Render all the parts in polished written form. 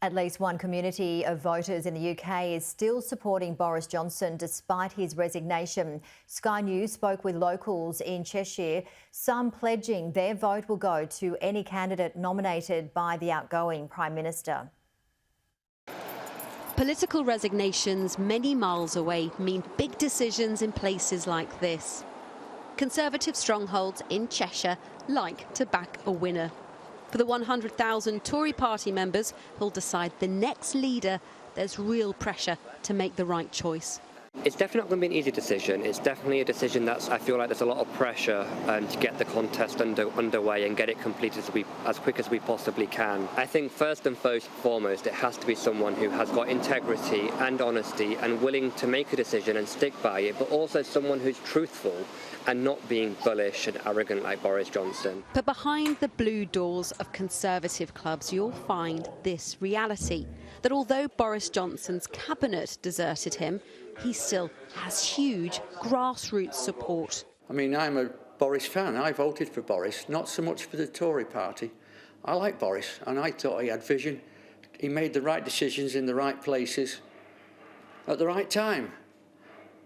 At least one community of voters in the UK is still supporting Boris Johnson despite his resignation. Sky News spoke with locals in Cheshire, some pledging their vote will go to any candidate nominated by the outgoing Prime Minister. Political resignations many miles away mean big decisions in places like this. Conservative strongholds in Cheshire like to back a winner. For the 100,000 Tory party members who'll decide the next leader, there's real pressure to make the right choice. It's definitely not going to be an easy decision. It's definitely a decision I feel like there's a lot of pressure to get the contest underway and get it completed as quick as we possibly can. I think first and foremost, it has to be someone who has got integrity and honesty and willing to make a decision and stick by it, but also someone who's truthful and not being bullish and arrogant like Boris Johnson. But behind the blue doors of Conservative clubs, you'll find this reality, that although Boris Johnson's cabinet deserted him, he still has huge grassroots support. I mean, I'm a Boris fan. I voted for Boris, not so much for the Tory party. I like Boris, and I thought he had vision. He made the right decisions in the right places at the right time.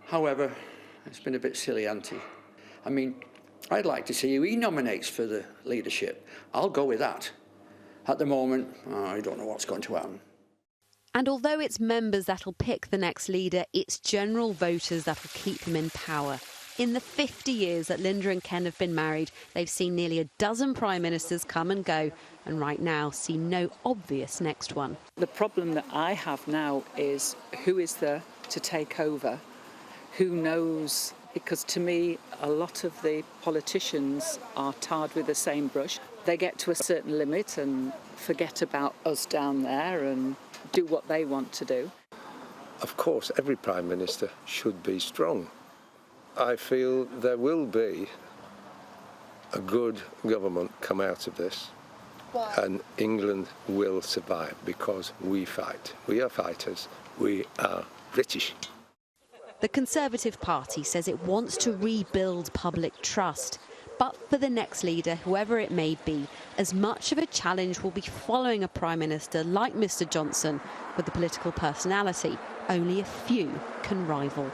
However, it's been a bit silly, hasn't he? I mean, I'd like to see who he nominates for the leadership. I'll go with that. At the moment, I don't know what's going to happen. And although it's members that'll pick the next leader, it's general voters that'll keep them in power. In the 50 years that Linda and Ken have been married, they've seen nearly a dozen prime ministers come and go, and right now see no obvious next one. The problem that I have now is who is there to take over? Who knows? Because to me, a lot of the politicians are tarred with the same brush. They get to a certain limit and forget about us down there and do what they want to do. Of course, every Prime Minister should be strong. I feel there will be a good government come out of this. Why? And England will survive because we fight. We are fighters. We are British. The Conservative Party says it wants to rebuild public trust. But for the next leader, whoever it may be, as much of a challenge will be following a Prime Minister like Mr Johnson with the political personality only a few can rival.